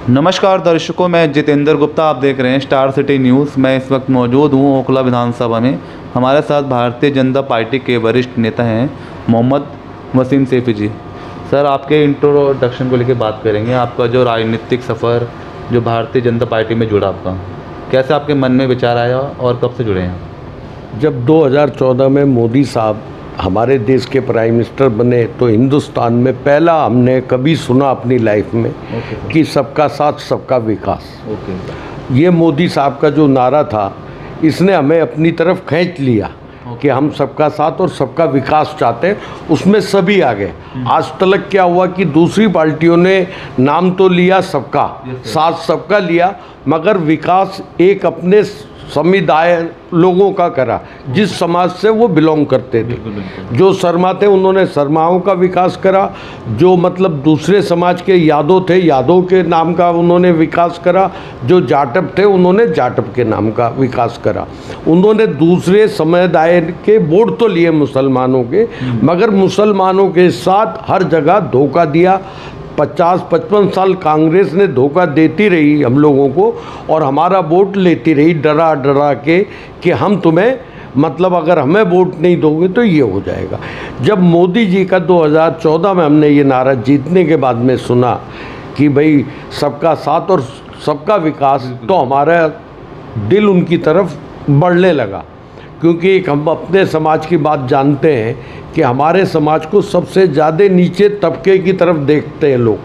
नमस्कार दर्शकों, मैं जितेंद्र गुप्ता। आप देख रहे हैं स्टार सिटी न्यूज़। मैं इस वक्त मौजूद हूं ओखला विधानसभा में। हमारे साथ भारतीय जनता पार्टी के वरिष्ठ नेता हैं मोहम्मद वसीम सैफी जी। सर, आपके इंट्रोडक्शन को लेकर बात करेंगे। आपका जो राजनीतिक सफ़र जो भारतीय जनता पार्टी में जुड़ा, आपका कैसे आपके मन में विचार आया और कब से जुड़े हैं? जब 2014 में मोदी साहब हमारे देश के प्राइम मिनिस्टर बने तो हिंदुस्तान में पहला हमने कभी सुना अपनी लाइफ में कि सबका साथ सबका विकास। ये मोदी साहब का जो नारा था, इसने हमें अपनी तरफ खींच लिया कि हम सबका साथ और सबका विकास चाहते हैं। उसमें सभी आ गए। आज तक क्या हुआ कि दूसरी पार्टियों ने नाम तो लिया सबका साथ सबका लिया, मगर विकास एक अपने समुदाय लोगों का करा जिस समाज से वो बिलोंग करते थे। जो शर्मा थे उन्होंने शर्माओं का विकास करा, जो मतलब दूसरे समाज के यादव थे यादव के नाम का उन्होंने विकास करा, जो जाटव थे उन्होंने जाटव के नाम का विकास करा। उन्होंने दूसरे समुदाय के वोट तो लिए मुसलमानों के, मगर मुसलमानों के साथ हर जगह धोखा दिया। 50-55 साल कांग्रेस ने धोखा देती रही हम लोगों को और हमारा वोट लेती रही डरा डरा के कि हम तुम्हें मतलब अगर हमें वोट नहीं दोगे तो ये हो जाएगा। जब मोदी जी का 2014 में हमने ये नारा जीतने के बाद में सुना कि भाई सबका साथ और सबका विकास, तो हमारा दिल उनकी तरफ बढ़ने लगा। क्योंकि एक हम अपने समाज की बात जानते हैं कि हमारे समाज को सबसे ज़्यादा नीचे तबके की तरफ देखते हैं लोग,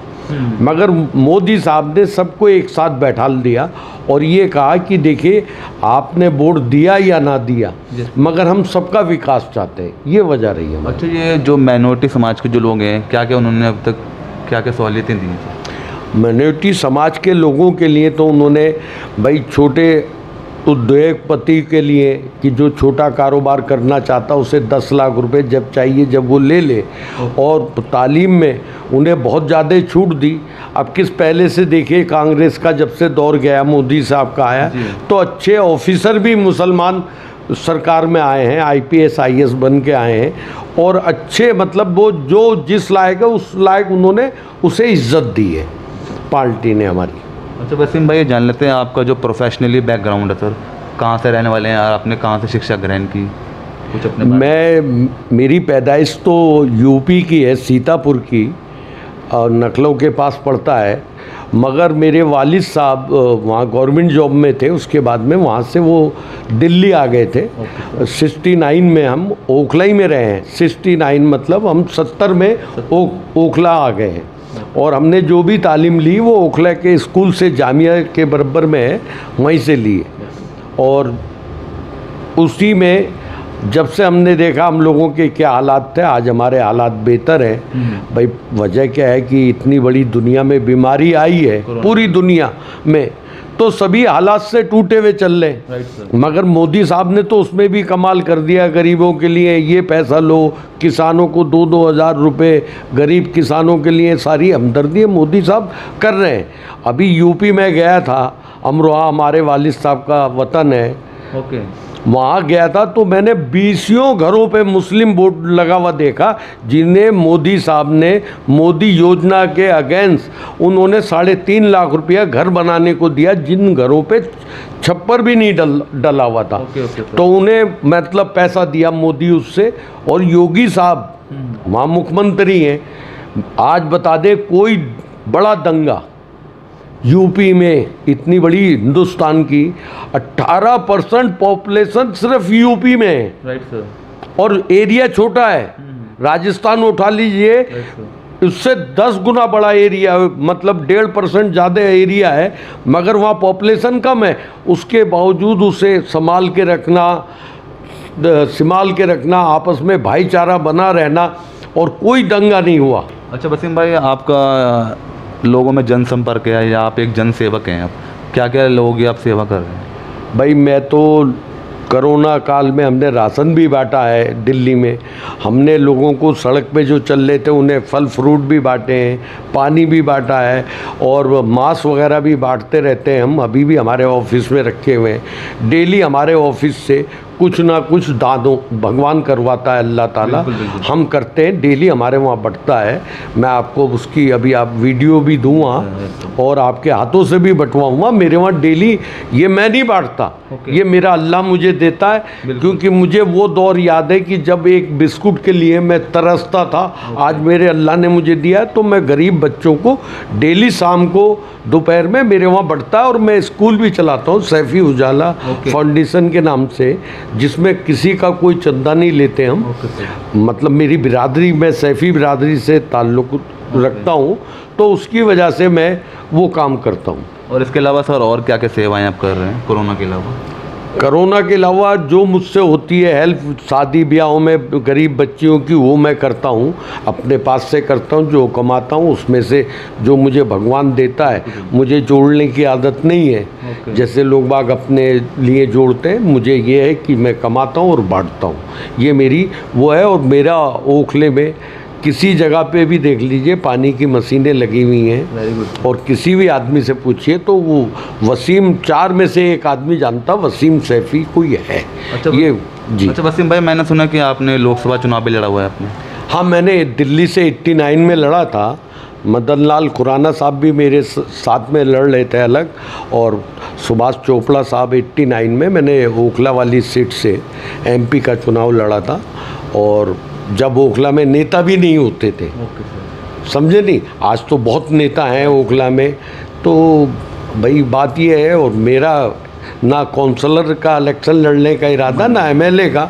मगर मोदी साहब ने सबको एक साथ बैठा दिया और ये कहा कि देखिए आपने वोट दिया या ना दिया, मगर हम सबका विकास चाहते हैं। ये वजह रही है। अच्छा, ये जो माइनॉरिटी समाज के जो लोग हैं, क्या क्या उन्होंने अब तक क्या क्या सहूलियतें दी? माइनॉरिटी समाज के लोगों के लिए तो उन्होंने भाई छोटे उद्योगपति के लिए कि जो छोटा कारोबार करना चाहता उसे 10 लाख रुपए जब चाहिए जब वो ले ले, और तालीम में उन्हें बहुत ज़्यादा छूट दी। अब किस पहले से देखिए कांग्रेस का जब से दौर गया, मोदी साहब का आया, तो अच्छे ऑफिसर भी मुसलमान सरकार में आए हैं, IPS IAS बन के आए हैं, और अच्छे मतलब वो जो जिस लायक है उस लायक उन्होंने उसे इज्जत दी है पार्टी ने हमारी। अच्छा वसीम भाई, ये जान लेते हैं आपका जो प्रोफेशनली बैकग्राउंड है सर, कहाँ से रहने वाले हैं और आपने कहाँ से शिक्षा ग्रहण की, कुछ अपने मेरी पैदाइश तो यूपी की है, सीतापुर की, और नखलऊ के पास पड़ता है, मगर मेरे वालिद साहब वहाँ गवर्नमेंट जॉब में थे। उसके बाद में वहाँ से वो दिल्ली आ गए थे। 69 में हम ओखला ही में रहे हैं। 69 मतलब हम 70 में ओखला आ गए हैं, और हमने जो भी तालीम ली वो ओखला के स्कूल से जामिया के बराबर में है, वहीं से ली है। और उसी में जब से हमने देखा हम लोगों के क्या हालात थे, आज हमारे हालात बेहतर हैं। भाई वजह क्या है कि इतनी बड़ी दुनिया में बीमारी आई है, पूरी दुनिया में, तो सभी हालात से टूटे हुए चल रहे। मगर मोदी साहब ने तो उसमें भी कमाल कर दिया। गरीबों के लिए ये पैसा लो, किसानों को 2-2 हज़ार रुपये, गरीब किसानों के लिए सारी हमदर्दी मोदी साहब कर रहे हैं। अभी यूपी में गया था, अमरोहा हमारे वालिद साहब का वतन है, वहाँ गया था तो मैंने 20 घरों पे मुस्लिम बोर्ड लगा हुआ देखा, जिन्हें मोदी साहब ने मोदी योजना के अगेंस्ट उन्होंने 3.5 लाख रुपया घर बनाने को दिया, जिन घरों पे छप्पर भी नहीं डला हुआ था। तो उन्हें मतलब पैसा दिया मोदी उससे। और योगी साहब वहाँ मुख्यमंत्री हैं। आज बता दे, कोई बड़ा दंगा यूपी में, इतनी बड़ी हिंदुस्तान की 18% पॉपुलेशन सिर्फ यूपी में है। Right sir. और एरिया छोटा है। राजस्थान उठा लीजिए, उससे 10 गुना बड़ा एरिया, मतलब 1.5% ज़्यादा एरिया है, मगर वहाँ पॉपुलेशन कम है। उसके बावजूद उसे संभाल के रखना, आपस में भाईचारा बना रहना, और कोई दंगा नहीं हुआ। अच्छा वसीम भाई, आपका लोगों में जनसंपर्क है या आप एक जन सेवक हैं, आप क्या क्या लोगों की आप सेवा कर रहे हैं? भाई मैं तो कोरोना काल में हमने राशन भी बांटा है दिल्ली में। हमने लोगों को सड़क पे जो चल रहे थे उन्हें फल फ्रूट भी बांटे हैं, पानी भी बांटा है, और मास्क वगैरह भी बांटते रहते हैं हम। अभी भी हमारे ऑफिस में रखे हुए हैं। डेली हमारे ऑफिस से कुछ ना कुछ दानों भगवान करवाता है, अल्लाह ताला। हम करते हैं, डेली हमारे वहाँ बंटता है। मैं आपको उसकी अभी आप वीडियो भी दूँगा और आपके हाथों से भी बंटवाऊँगा। मेरे वहाँ डेली, ये मैं नहीं बांटता, ये मेरा अल्लाह मुझे देता है, क्योंकि मुझे वो दौर याद है कि जब एक बिस्कुट के लिए मैं तरसता था। आज मेरे अल्लाह ने मुझे दिया है, तो मैं गरीब बच्चों को डेली शाम को दोपहर में मेरे वहाँ बढ़ता है। और मैं स्कूल भी चलाता हूँ, सैफी उजाला फाउंडेशन के नाम से, जिसमें किसी का कोई चंदा नहीं लेते हम। मतलब मेरी बिरादरी, मैं सैफी बिरादरी से ताल्लुक़ रखता हूँ, तो उसकी वजह से मैं वो काम करता हूँ। और इसके अलावा सर और क्या क्या सेवाएं आप कर रहे हैं कोरोना के अलावा? कोरोना के अलावा जो मुझसे होती है हेल्प, शादी ब्याहों में गरीब बच्चियों की, वो मैं करता हूँ, अपने पास से करता हूँ। जो कमाता हूँ उसमें से जो मुझे भगवान देता है, मुझे जोड़ने की आदत नहीं है जैसे लोग बाग अपने लिए जोड़ते हैं। मुझे ये है कि मैं कमाता हूँ और बांटता हूँ, ये मेरी वो है। और मेरा ओखले में किसी जगह पे भी देख लीजिए पानी की मशीनें लगी हुई हैं, और किसी भी आदमी से पूछिए तो वो वसीम, 4 में से एक आदमी जानता वसीम सैफी कोई है। अच्छा, ये जी। अच्छा वसीम भाई, मैंने सुना कि आपने लोकसभा चुनाव भी लड़ा हुआ है आपने? हाँ, मैंने दिल्ली से 89 में लड़ा था। मदन लाल खुराना साहब भी मेरे साथ में लड़ रहे थे अलग, और सुभाष चोपड़ा साहब 89 में। मैंने ओखला वाली सीट से MP का चुनाव लड़ा था, और जब ओखला में नेता भी नहीं होते थे, समझे नहीं। आज तो बहुत नेता हैं ओखला में, तो भाई बात ये है। और मेरा ना काउंसलर का इलेक्शन लड़ने का इरादा, ना MLA का।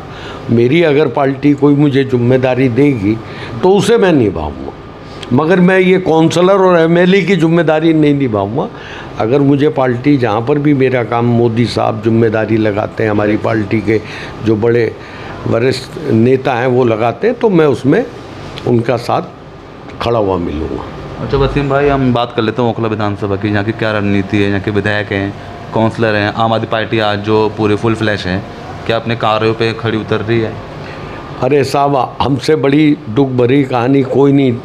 मेरी अगर पार्टी कोई मुझे जिम्मेदारी देगी तो उसे मैं निभाऊंगा, मगर मैं ये काउंसलर और MLA की जिम्मेदारी नहीं निभाऊंगा। अगर मुझे पार्टी, जहाँ पर भी मेरा काम मोदी साहब जिम्मेदारी लगाते हैं, हमारी पार्टी के जो बड़े वरिष्ठ नेता हैं वो लगाते हैं, तो मैं उसमें उनका साथ खड़ा हुआ मिलूँगा। अच्छा वसीम भाई, हम बात कर लेते हैं ओखला विधानसभा की। यहाँ की क्या रणनीति है? यहाँ के विधायक हैं, काउंसलर हैं, आम आदमी पार्टी आज जो पूरे फुल फ्लैश है, क्या अपने कार्यों पे खड़ी उतर रही है? अरे साहब, हमसे बड़ी दुख भरी कहानी कोई नहीं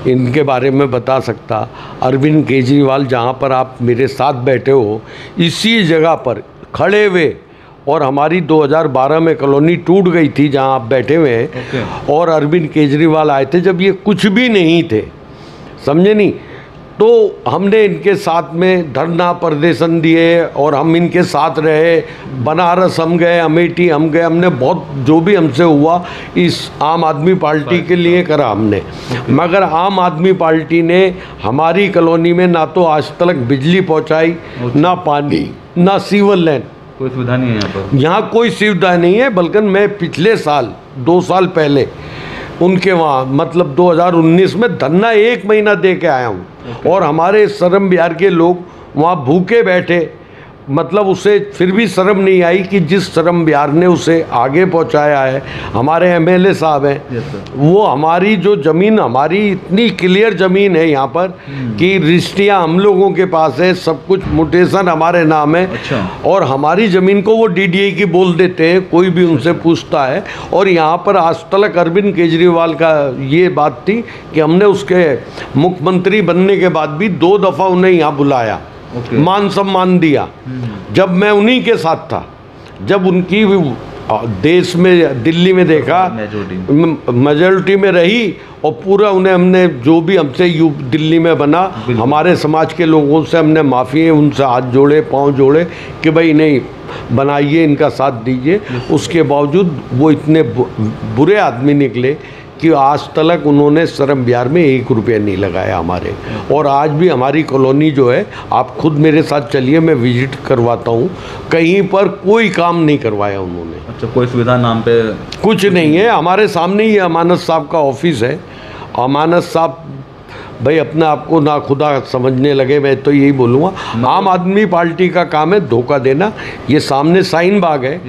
इनके बारे में बता सकता। अरविंद केजरीवाल, जहाँ पर आप मेरे साथ बैठे हो, इसी जगह पर खड़े हुए, और हमारी 2012 में कॉलोनी टूट गई थी जहाँ आप बैठे हुए हैं, और अरविंद केजरीवाल आए थे जब ये कुछ भी नहीं थे, समझे नहीं। तो हमने इनके साथ में धरना प्रदर्शन दिए, और हम इनके साथ रहे। बनारस हम गए, अमेठी हम गए, हमने बहुत जो भी हमसे हुआ इस आम आदमी पार्टी के लिए करा हमने। मगर आम आदमी पार्टी ने हमारी कॉलोनी में ना तो आज तक बिजली पहुंचाई, ना पानी, ना सीवर लाइन, कोई सुविधा नहीं है यहाँ पर। यहाँ कोई सुविधा नहीं है। बल्कि मैं पिछले साल, 2 साल पहले उनके वहाँ, मतलब 2019 में धरना 1 महीना दे के आया हूँ, और हमारे शर्म बिहार के लोग वहाँ भूखे बैठे। मतलब उसे फिर भी शर्म नहीं आई कि जिस शर्म बिहार ने उसे आगे पहुंचाया है। हमारे MLA साहब हैं, वो हमारी जो ज़मीन, हमारी इतनी क्लियर ज़मीन है यहाँ पर कि रजिस्ट्रियाँ हम लोगों के पास है, सब कुछ म्यूटेशन हमारे नाम है। अच्छा। और हमारी ज़मीन को वो DDA की बोल देते हैं, कोई भी उनसे पूछता है। और यहाँ पर आज तक अरविंद केजरीवाल का ये बात थी कि हमने उसके मुख्यमंत्री बनने के बाद भी 2 दफ़ा उन्हें यहाँ बुलाया, मान सम्मान दिया। जब मैं उन्हीं के साथ था, जब उनकी देश में, दिल्ली में देखा मेजॉरिटी में रही, और पूरा उन्हें हमने जो भी हमसे दिल्ली में बना, हमारे समाज के लोगों से हमने माफ़ी, उनसे हाथ जोड़े, पांव जोड़े कि भाई नहीं बनाइए, इनका साथ दीजिए। उसके बावजूद वो इतने बुरे आदमी निकले कि आज तक उन्होंने शर्म बिहार में 1 रुपया नहीं लगाया हमारे। और आज भी हमारी कॉलोनी जो है, आप खुद मेरे साथ चलिए, मैं विजिट करवाता हूँ, कहीं पर कोई काम नहीं करवाया उन्होंने। अच्छा, कोई सुविधा नाम पे कुछ नहीं है। हमारे सामने ही अमानत साहब का ऑफिस है। अमानत साहब भाई अपने आप को ना खुदा समझने लगे, मैं तो यही बोलूँगा। आम आदमी पार्टी का काम है धोखा देना। ये सामने शाहीन बाग है,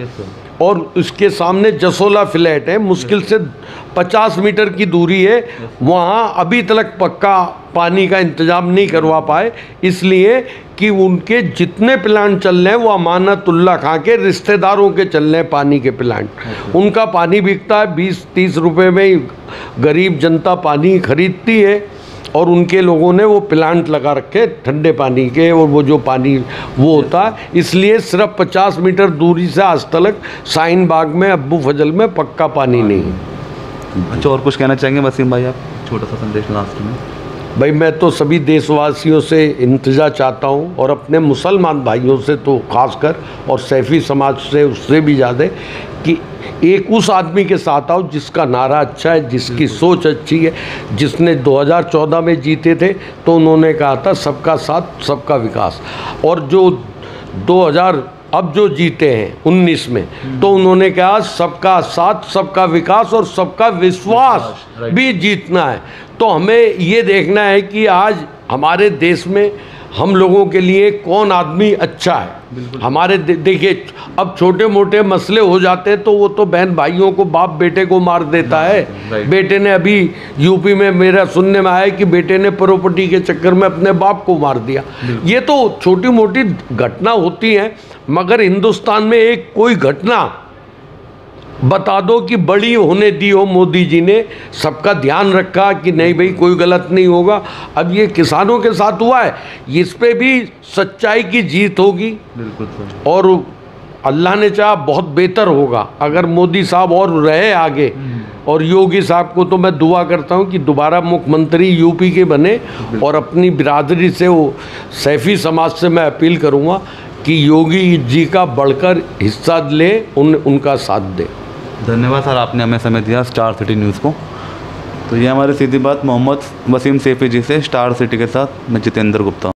और उसके सामने जसोला फ्लैट है, मुश्किल से 50 मीटर की दूरी है। वहाँ अभी तक पक्का पानी का इंतज़ाम नहीं करवा पाए, इसलिए कि उनके जितने प्लांट चल रहे हैं वो अमानतुल्लाह खां के रिश्तेदारों के चल रहे हैं पानी के प्लांट। उनका पानी बिकता है 20-30 रुपए में ही, गरीब जनता पानी खरीदती है। और उनके लोगों ने वो प्लांट लगा रखे ठंडे पानी के, और वो जो पानी वो होता है, इसलिए सिर्फ 50 मीटर दूरी से आज तक शाहीन बाग में, अब्बू फजल में पक्का पानी नहीं है। अच्छा, और कुछ कहना चाहेंगे वसीम भाई आप, छोटा सा संदेश लास्ट में? भाई मैं तो सभी देशवासियों से इंतजा चाहता हूँ, और अपने मुसलमान भाइयों से तो खासकर, और सैफी समाज से उससे भी ज़्यादा, कि एक उस आदमी के साथ आओ जिसका नारा अच्छा है, जिसकी सोच अच्छी है, जिसने 2014 में जीते थे तो उन्होंने कहा था सबका साथ सबका विकास, और जो 2000 अब जो जीते हैं 19 में तो उन्होंने कहा सबका साथ सबका विकास और सबका विश्वास भी जीतना है। तो हमें ये देखना है कि आज हमारे देश में हम लोगों के लिए कौन आदमी अच्छा है। हमारे देखिए अब छोटे मोटे मसले हो जाते हैं तो वो तो बहन भाइयों को, बाप बेटे को मार देता है। बेटे ने अभी यूपी में मेरा सुनने में आया कि बेटे ने प्रॉपर्टी के चक्कर में अपने बाप को मार दिया। ये तो छोटी मोटी घटना होती हैं, मगर हिंदुस्तान में एक कोई घटना बता दो कि बड़ी होने दी हो मोदी जी ने, सबका ध्यान रखा कि नहीं भाई कोई गलत नहीं होगा। अब ये किसानों के साथ हुआ है, इस पे भी सच्चाई की जीत होगी। बिल्कुल सर। और अल्लाह ने चाहा बहुत बेहतर होगा अगर मोदी साहब और रहे आगे। और योगी साहब को तो मैं दुआ करता हूँ कि दोबारा मुख्यमंत्री यूपी के बने, और अपनी बिरादरी से, वो सैफी समाज से मैं अपील करूँगा कि योगी जी का बढ़कर हिस्सा ले, उनका साथ दे। धन्यवाद सर, आपने हमें समय दिया स्टार सिटी न्यूज़ को। तो ये हमारी सीधी बात मोहम्मद वसीम सैफी जी से, स्टार सिटी के साथ मैं जितेंद्र गुप्ता।